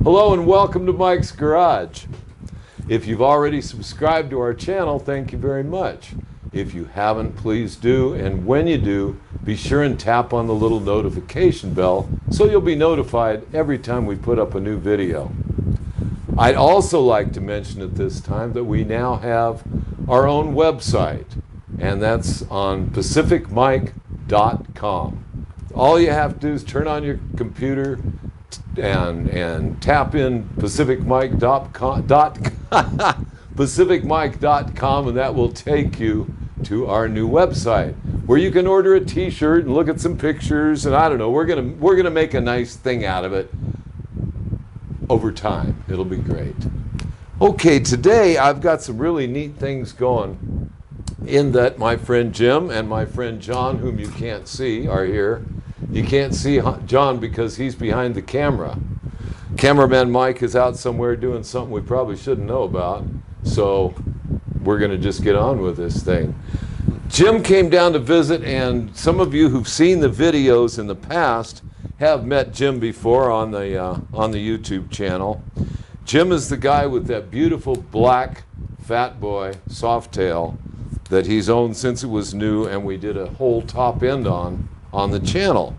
Hello and welcome to Mike's Garage. If you've already subscribed to our channel, thank you very much. If you haven't, please do, and when you do, be sure and tap on the little notification bell so you'll be notified every time we put up a new video. I'd also like to mention at this time that we now have our own website, and that's on pacificmike.com. All you have to do is turn on your computer and tap in pacificmike.com, and that will take you to our new website where you can order a t-shirt and look at some pictures, and I don't know, we're gonna make a nice thing out of it over time. It'll be great. Okay, today I've got some really neat things going, in that my friend Jim and my friend John, whom you can't see, are here. You can't see John because he's behind the camera. Cameraman Mike is out somewhere doing something we probably shouldn't know about, so we're going to just get on with this thing. Jim came down to visit, and some of you who've seen the videos in the past have met Jim before on the YouTube channel. Jim is the guy with that beautiful black Fat Boy Softail that he's owned since it was new, and we did a whole top end on the channel.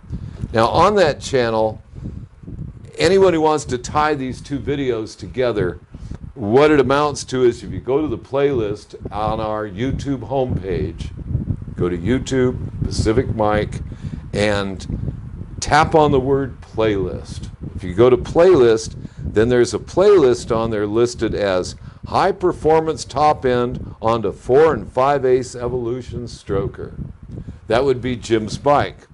Now on that channel, anyone who wants to tie these two videos together, what it amounts to is if you go to the playlist on our YouTube homepage, go to YouTube, Pacific Mike, and tap on the word playlist. If you go to playlist, then there's a playlist on there listed as High Performance Top End onto 4 5/8 Evolution Stroker. That would be Jim's bike.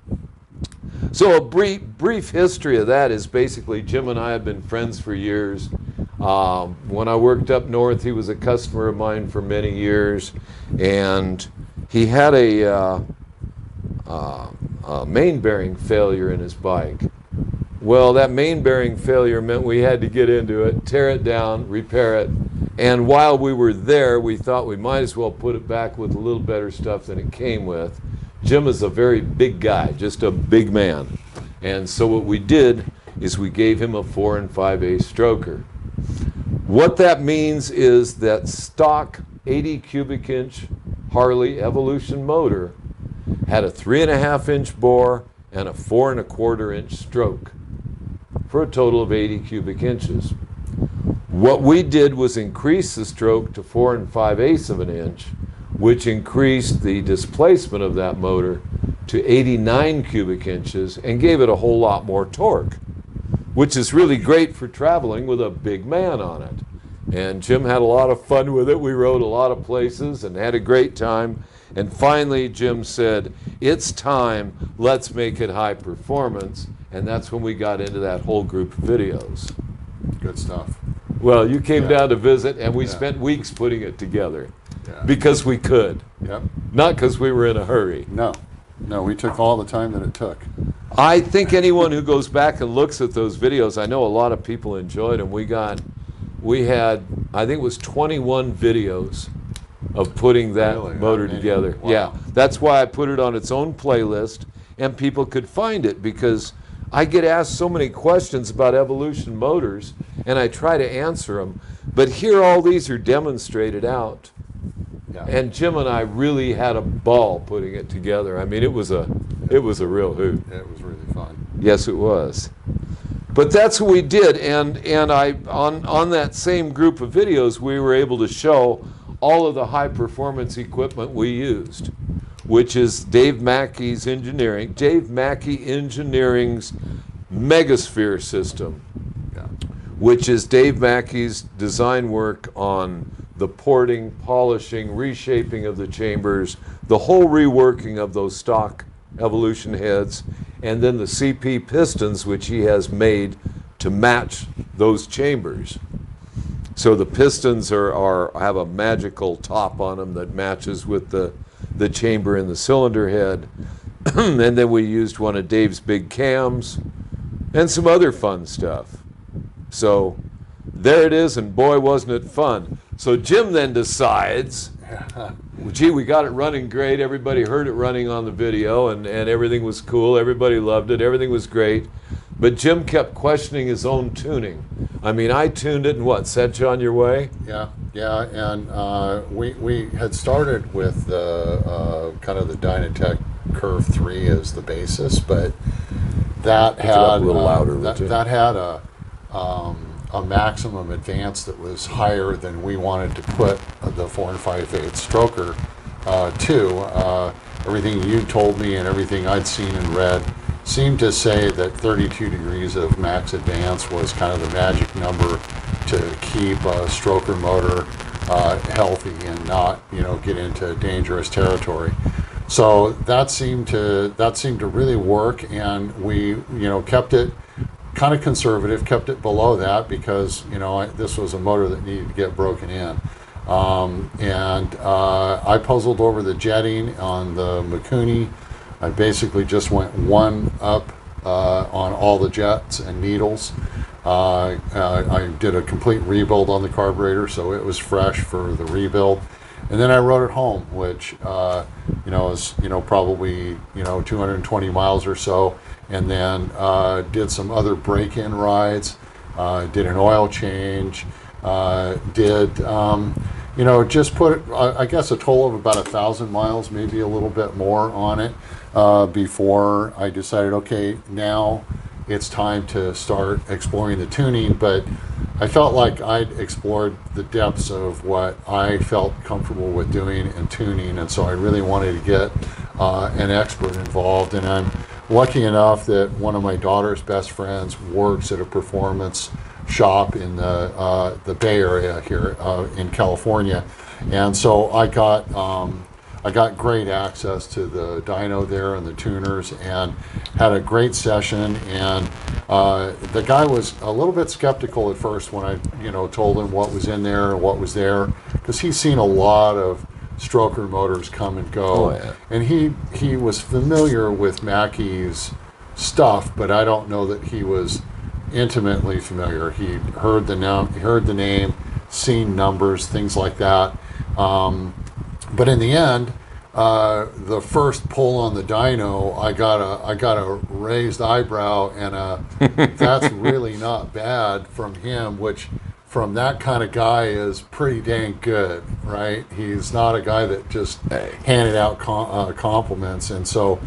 So a brief history of that is basically Jim and I have been friends for years. When I worked up north, he was a customer of mine for many years, and he had a main bearing failure in his bike. Well, that main bearing failure meant we had to get into it, tear it down, repair it, and while we were there, we thought we might as well put it back with a little better stuff than it came with. Jim is a very big guy, just a big man. And so what we did is we gave him a 4 5/8 stroker. What that means is that stock 80 cubic inch Harley Evolution motor had a 3.5 inch bore and a 4 1/4 inch stroke for a total of 80 cubic inches. What we did was increase the stroke to 4 5/8 of an inch, which increased the displacement of that motor to 89 cubic inches and gave it a whole lot more torque, which is really great for traveling with a big man on it. And Jim had a lot of fun with it. We rode a lot of places and had a great time. And finally, Jim said, it's time, let's make it high performance. And that's when we got into that whole group of videos. Good stuff. Well, you came down to visit, and we spent weeks putting it together. Because we could. Yep. Not because we were in a hurry. No, we took all the time that it took. I think anyone who goes back and looks at those videos, I know a lot of people enjoyed them. We had, I think it was 21 videos of putting that motor together. Wow. Yeah, that's why I put it on its own playlist, and people could find it, because I get asked so many questions about Evolution motors, and I try to answer them. But here all these are demonstrated out. Yeah. And Jim and I really had a ball putting it together. I mean, it was a real hoot. It was really fun. Yes, it was. But that's what we did, and I on that same group of videos, we were able to show all of the high performance equipment we used, which is Dave Mackie Engineering's Megasphere system, which is Dave Mackie's design work on the porting, polishing, reshaping of the chambers, the whole reworking of those stock Evolution heads, and then the CP pistons, which he has made to match those chambers. So the pistons have a magical top on them that matches with the chamber in the cylinder head. And then we used one of Dave's big cams and some other fun stuff. So there it is, and boy, wasn't it fun. So Jim then decides, gee, we got it running great. Everybody heard it running on the video, and everything was cool. Everybody loved it. Everything was great. But Jim kept questioning his own tuning. I mean, I tuned it and what, set you on your way? Yeah, and we had started with the kind of the Dynatech Curve 3 as the basis, but that Pick it up had a little louder, would you? that had a maximum advance that was higher than we wanted to put the 4 5/8 stroker to. Everything you told me and everything I'd seen and read seemed to say that 32 degrees of max advance was kind of the magic number to keep a stroker motor healthy and not, get into dangerous territory. So that seemed to really work, and we, kept it kind of conservative, kept it below that because, this was a motor that needed to get broken in. I puzzled over the jetting on the Mikuni. I basically just went one up on all the jets and needles. I did a complete rebuild on the carburetor, so it was fresh for the rebuild. And then I rode it home, which is probably 220 miles or so. And then did some other break-in rides. Did an oil change. Just put, I guess, a total of about 1,000 miles, maybe a little bit more on it before I decided, okay, now it's time to start exploring the tuning. But I felt like I'd explored the depths of what I felt comfortable with doing and tuning, and so I really wanted to get an expert involved. And I'm lucky enough that one of my daughter's best friends works at a performance shop in the Bay Area here in California, and so I got great access to the dyno there and the tuners, and had a great session. And the guy was a little bit skeptical at first when I told him what was in there and what was there, because he's seen a lot of stroker motors come and go. Oh, yeah. And he was familiar with Mackie's stuff, but I don't know that he was intimately familiar. He heard the name, seen numbers, things like that. But in the end, the first pull on the dyno, I got a raised eyebrow and that's really not bad from him, which from that kind of guy is pretty dang good, right? He's not a guy that just handed out compliments. And so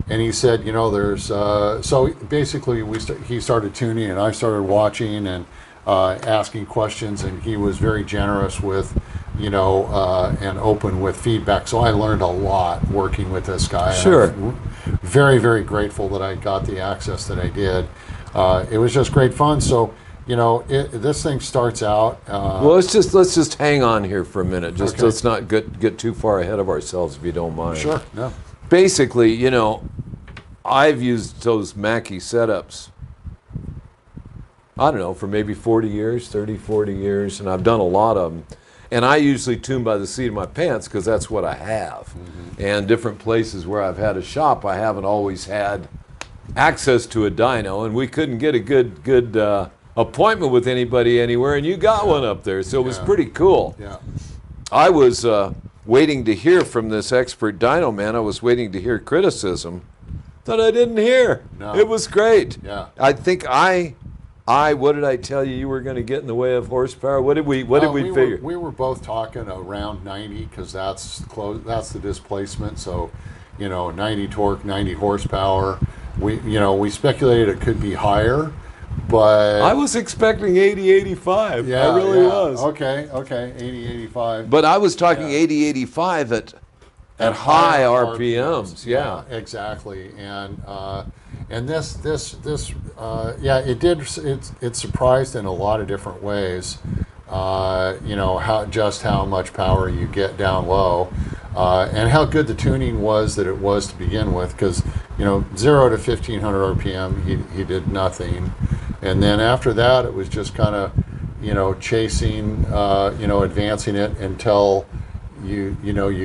and he said, there's so basically he started tuning, and I started watching and asking questions, and he was very generous with and open with feedback. So I learned a lot working with this guy. Sure. I'm very, very grateful that I got the access that I did. It was just great fun. So this thing starts out. Well, let's just hang on here for a minute. Just Okay. let's not get too far ahead of ourselves, if you don't mind. Sure. No. Basically, I've used those Mackie setups, I don't know, for maybe 40 years, 30, 40 years, and I've done a lot of them. And I usually tune by the seat of my pants because that's what I have. Mm-hmm. And different places where I've had a shop, I haven't always had access to a dyno, and we couldn't get a good appointment with anybody anywhere, and you got one up there, so it was pretty cool. Yeah. I was waiting to hear from this expert dyno man. I was waiting to hear criticism that I didn't hear. No. It was great. Yeah. I think what did I tell you were going to get in the way of horsepower? What did we figure? We were both talking around 90 because that's the displacement. So, 90 torque, 90 horsepower. We speculated it could be higher, but I was expecting 80, 85. yeah, I really was. Okay, 80, 85. But I was talking 80, 85 at high RPMs. Yeah, exactly. And this it surprised in a lot of different ways. How much power you get down low, and how good the tuning was that it was to begin with. Because 0 to 1500 RPM, he did nothing, and then after that it was just kind of chasing, advancing it until you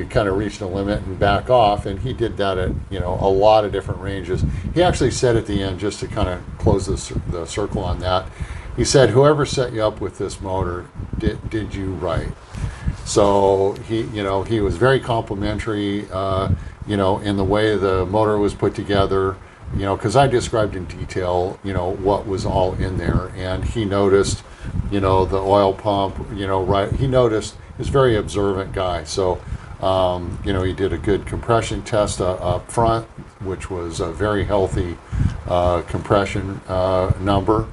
kind of reach the limit and back off. And he did that at a lot of different ranges. He actually said at the end, just to kind of close the circle on that, he said, whoever set you up with this motor did you right. So he was very complimentary in the way the motor was put together, you know, because I described in detail, you know, what was all in there, and he noticed, you know, the oil pump, you know, right. He noticed. He's a very observant guy, so you know, he did a good compression test up front, which was a very healthy compression number.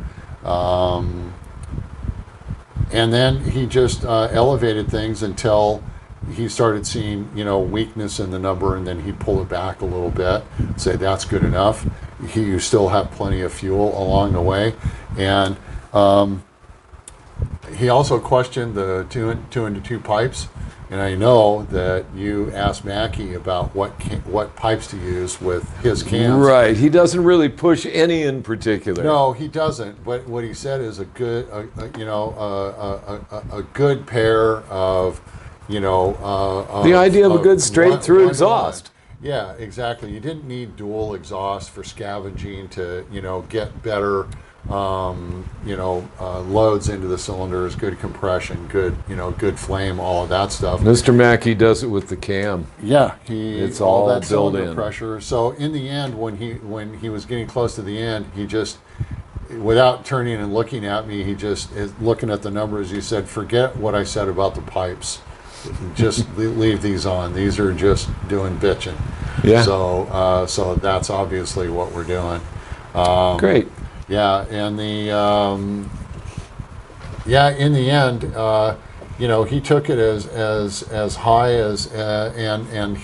And then he just elevated things until he started seeing, you know, weakness in the number, and then he'd pull it back a little bit, say that's good enough. You still have plenty of fuel along the way. And he also questioned the two into two pipes. And I know that you asked Mackie about what pipes to use with his cans. Right. He doesn't really push any in particular. No, he doesn't. But what he said is a good pair of, you know, the idea of a good straight through exhaust. Yeah, exactly. You didn't need dual exhaust for scavenging to, you know, get better, loads into the cylinders, good compression, good, you know, good flame, all of that stuff. Mr. Mackie does it with the cam. Yeah, it's all that built cylinder in. pressure. So in the end, when he was getting close to the end, he just, without turning and looking at me, he just is looking at the numbers. He said, "Forget what I said about the pipes. Just leave these on. These are just doing bitching." Yeah. So that's obviously what we're doing. Great. Yeah, and in the end, you know, he took it as high as and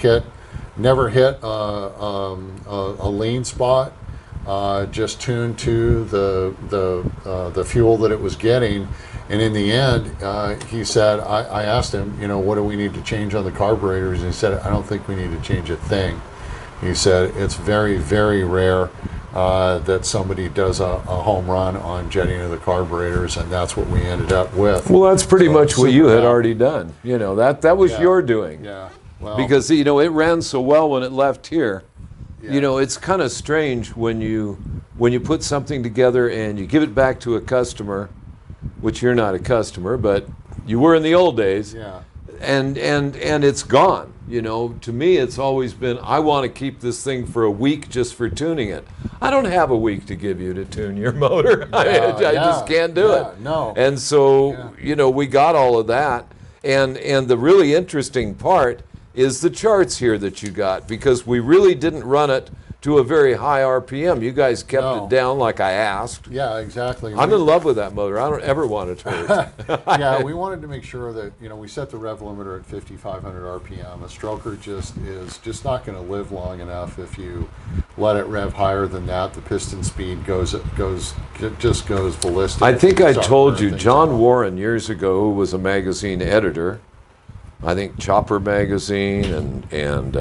never hit a lean spot. Just tuned to the fuel that it was getting, and in the end, he said, I asked him, you know, what do we need to change on the carburetors? And he said, I don't think we need to change a thing. He said it's very, very rare that somebody does a home run on jetting of the carburetors, and that's what we ended up with. Well, that's pretty much what you had already done. You know, that was your doing. Yeah. Well, because, you know, it ran so well when it left here. Yeah. You know, it's kind of strange when you put something together and you give it back to a customer, which you're not a customer, but you were in the old days. Yeah. And it's gone. You know, to me, it's always been, I want to keep this thing for a week just for tuning it. I don't have a week to give you to tune your motor. I just can't do it. No. And so, you know, we got all of that. And the really interesting part is the charts here that you got, because we really didn't run it to a very high RPM. You guys kept it down like I asked. Yeah, exactly. I'm in love with that motor. I don't ever want it to hurt. Yeah, we wanted to make sure that, you know, we set the rev limiter at 5,500 RPM. A stroker is just not going to live long enough if you let it rev higher than that. The piston speed goes ballistic. I think I told you, John Warren years ago, who was a magazine editor, I think Chopper magazine and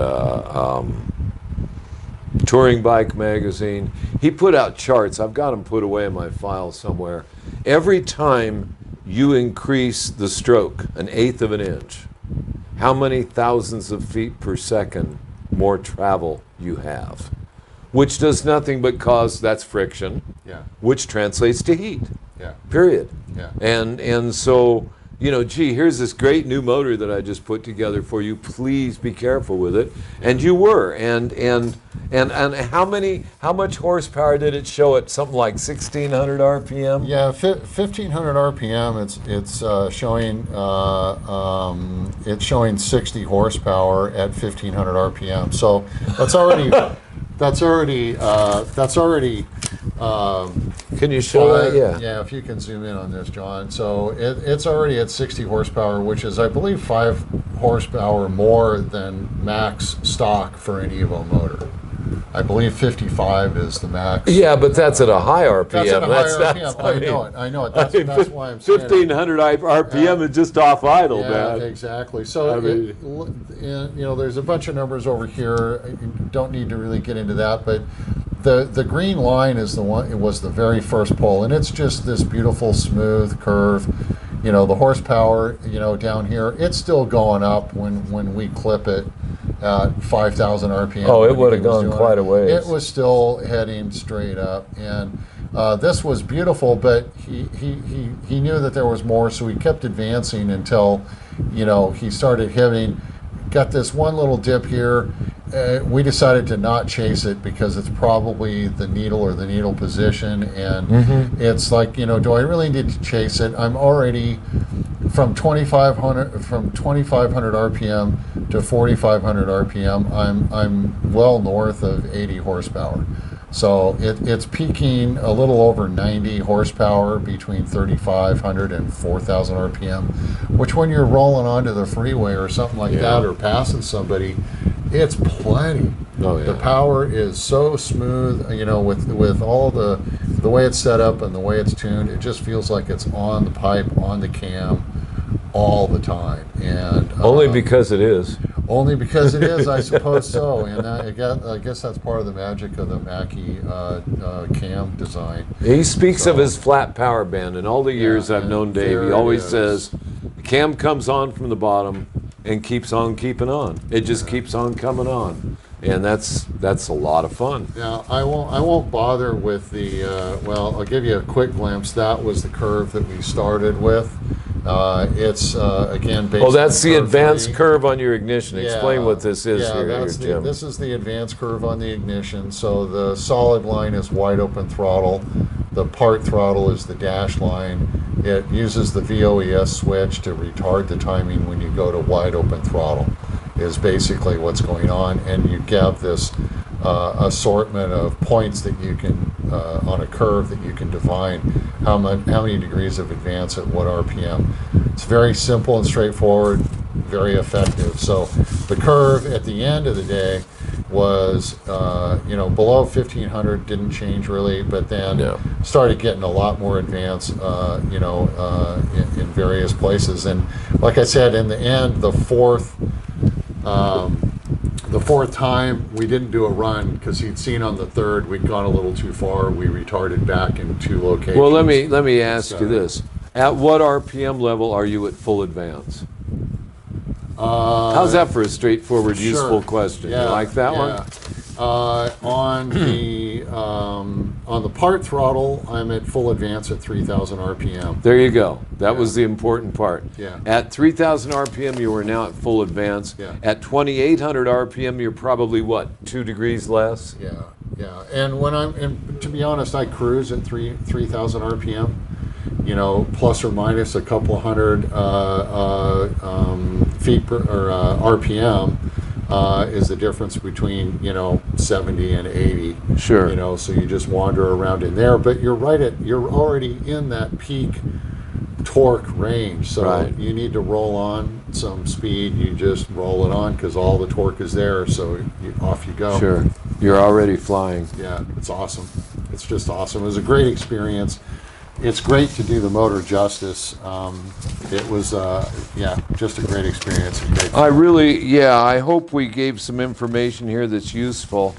Touring Bike magazine, he put out charts. I've got them put away in my file somewhere. Every time you increase the stroke 1/8 of an inch, how many thousands of feet per second more travel you have, which does nothing but cause, that's friction, which translates to heat. Period. And so, you know, gee, here's this great new motor that I just put together for you. Please be careful with it. And you were. And how much horsepower did it show at something like 1,600 RPM? Yeah, 1,500 RPM. It's showing 60 horsepower at 1,500 RPM. So that's already Can you show that? Yeah, if you can zoom in on this, John. So it's already at 60 horsepower, which is, I believe, 5 horsepower more than max stock for an Evo motor. I believe 55 is the max. Yeah, but that's at a high RPM. That's at a high RPM. I know it. That's why I'm saying 1,500 RPM is just off idle, man. Exactly. So, you know, there's a bunch of numbers over here. You don't need to really get into that, but the green line is the one. It was the very first pole, and it's just this beautiful smooth curve. You know, the horsepower, you know, down here, it's still going up when we clip it at 5,000 RPM. Oh, it would have gone quite a ways. It was still heading straight up, and this was beautiful, but he knew that there was more, so he kept advancing until, you know, he started hitting, got this one little dip here, we decided to not chase it because it's probably the needle or the needle position, and it's like, you know, do I really need to chase it? I'm already from 2,500 RPM to 4,500 RPM. I'm well north of 80 horsepower. So it's peaking a little over 90 horsepower between 3,500 and 4,000 RPM, which when you're rolling onto the freeway or something like that, or passing somebody, it's plenty. Oh, yeah. The power is so smooth, you know, with all the way it's set up and the way it's tuned, it just feels like it's on the pipe, on the cam, all the time. And only because it is. Only because it is, I suppose so. And I guess that's part of the magic of the Mackie Cam design. He speaks of his flat power band. In all the years I've known Dave, he always says, the cam comes on from the bottom and keeps on keeping on. It just keeps on coming on. And that's a lot of fun. Now, I won't bother with the, well, I'll give you a quick glimpse. That was the curve that we started with. It's again based. Oh, that's on the curve advanced 3. curve on your ignition. Explain what this is here, Jim. This is the advanced curve on the ignition. So the solid line is wide open throttle. The part throttle is the dash line. It uses the VOES switch to retard the timing when you go to wide open throttle, is basically what's going on. And you get this assortment of points that you can, on a curve, that you can define how many degrees of advance at what RPM. It's very simple and straightforward, very effective. So the curve at the end of the day was, you know, below 1,500, didn't change really, but then started getting a lot more advance, you know, in various places. And like I said, in the end, the fourth time we didn't do a run because he'd seen on the third we'd gone a little too far. We retarded back in 2 locations. Well, let me ask you this: at what RPM level are you at full advance? How's that for a straightforward, useful question? You like that one? On the part throttle, I'm at full advance at 3,000 RPM. There you go. That was the important part. Yeah. At 3,000 RPM, you are now at full advance. Yeah. At 2,800 RPM, you're probably what, 2 degrees less? Yeah. And and to be honest, I cruise at 3,000 RPM. You know, plus or minus a couple of hundred feet per RPM. Is the difference between, you know, 70 and 80. Sure. You know, so you just wander around in there, but you're already in that peak torque range. So you need to roll on some speed. You just roll it on because all the torque is there. So off you go. Sure. You're already flying. Yeah, it's awesome. It's just awesome. It was a great experience. It's great to do the motor justice. It was, just a great experience. I hope we gave some information here that's useful.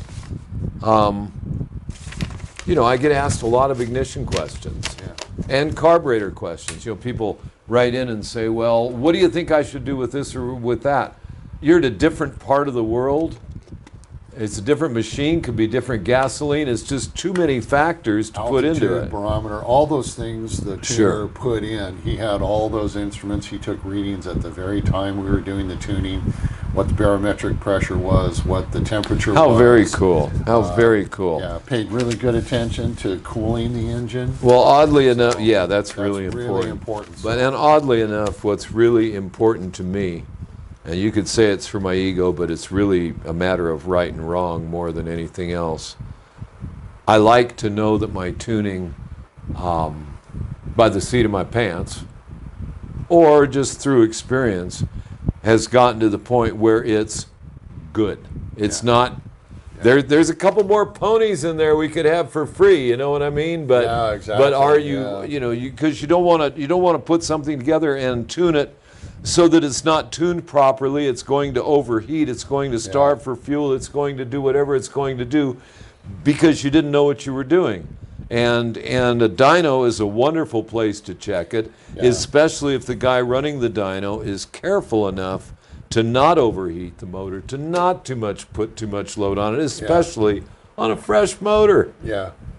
You know, I get asked a lot of ignition questions and carburetor questions. You know, people write in and say, well, what do you think I should do with this or with that? You're at a different part of the world. It's a different machine, could be different gasoline. It's just too many factors to put into it. Barometer, all those things the tuner put in. He had all those instruments. He took readings at the very time we were doing the tuning, what the barometric pressure was, what the temperature was. How very cool. How very cool. Yeah, paid really good attention to cooling the engine. Well, oddly enough, that's really important. And oddly enough, what's really important to me, and you could say it's for my ego, but it's really a matter of right and wrong more than anything else. I like to know that my tuning, by the seat of my pants, or just through experience, has gotten to the point where it's good. It's not, there's a couple more ponies in there we could have for free, you know what I mean? But, exactly. But are you, you know, because you don't want to put something together and tune it so that it's not tuned properly. It's going to overheat. It's going to starve for fuel. It's going to do whatever it's going to do because you didn't know what you were doing. And a dyno is a wonderful place to check it, especially if the guy running the dyno is careful enough to not overheat the motor, to not put too much load on it, especially on a fresh motor.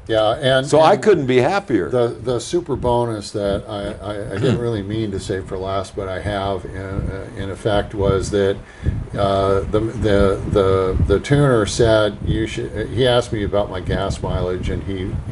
And so I couldn't be happier. The super bonus that I didn't really mean to say for last, but I have in effect was that the tuner said you should. He asked me about my gas mileage, and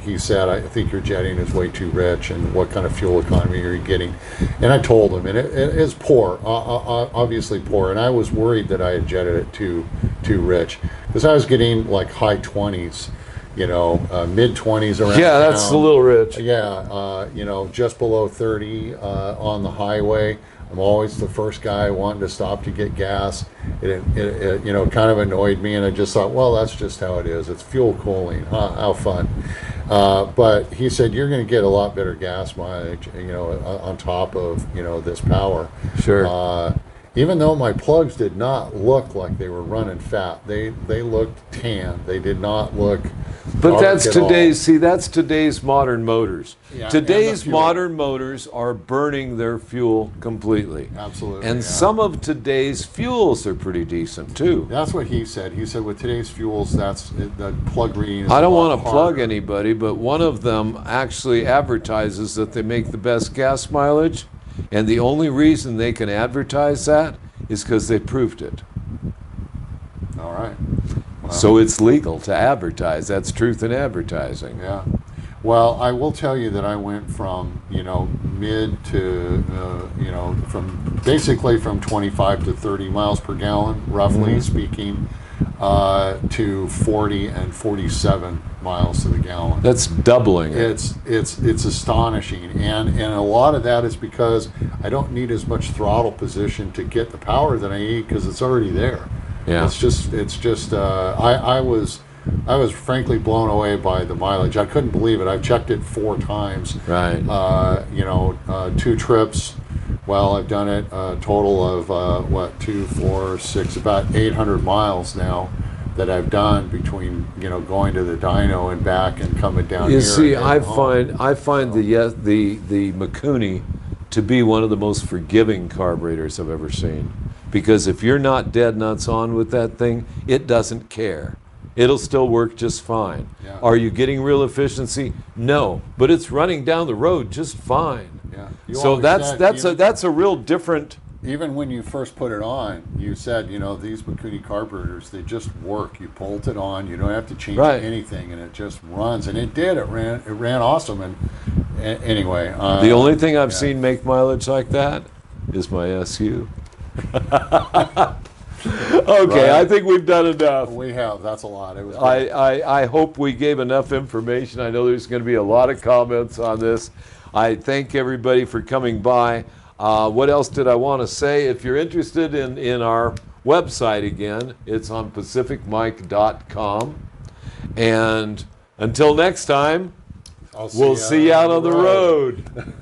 he said, I think your jetting is way too rich, and what kind of fuel economy are you getting? And I told him, and it is poor, obviously poor, and I was worried that I had jetted it too rich, because I was getting like high 20s, mid 20s around. Yeah, that's a little rich. Yeah, just below 30 on the highway. I'm always the first guy wanting to stop to get gas. It kind of annoyed me, and I just thought, well, that's just how it is. It's fuel cooling. How fun. But he said, you're going to get a lot better gas mileage, on top of, this power. Sure. Even though my plugs did not look like they were running fat, they looked tan. They did not look. But that's today's modern motors. Yeah, today's modern motors are burning their fuel completely. Absolutely. And some of today's fuels are pretty decent too. That's what he said. He said with today's fuels, that's the plug reading is I don't want want to plug anybody, but one of them actually advertises that they make the best gas mileage, and the only reason they can advertise that is because they proved it. All right. Well, so it's legal to advertise. That's truth in advertising. Yeah. Well, I will tell you that I went from, mid to, from basically from 25 to 30 miles per gallon, roughly speaking, to 40 and 47 miles to the gallon. That's doubling. It's astonishing, and a lot of that is because I don't need as much throttle position to get the power that I need, because it's already there. Yeah. It's just. I was frankly blown away by the mileage. I couldn't believe it. I've checked it 4 times. Right. 2 trips. Well, I've done it a total of 2, 4, 6, about 800 miles now that I've done between going to the dyno and back and coming down here. You see, I find the Mikuni to be one of the most forgiving carburetors I've ever seen, because if you're not dead nuts on with that thing, it doesn't care. It'll still work just fine. Yeah. Are you getting real efficiency? No, but it's running down the road just fine. Yeah. So that's a real different. Even when you first put it on, you said, these Mikuni carburetors, they just work. You bolt it on, you don't have to change anything, and it just runs. And it did. It ran awesome. And anyway, the only thing I've seen make mileage like that is my SU. Okay, I think we've done enough. We have. That's a lot. It was. I hope we gave enough information. I know there's going to be a lot of comments on this. I thank everybody for coming by. What else did I want to say? If you're interested in our website again, it's on pacificmike.com. And until next time, we'll see you out on the road.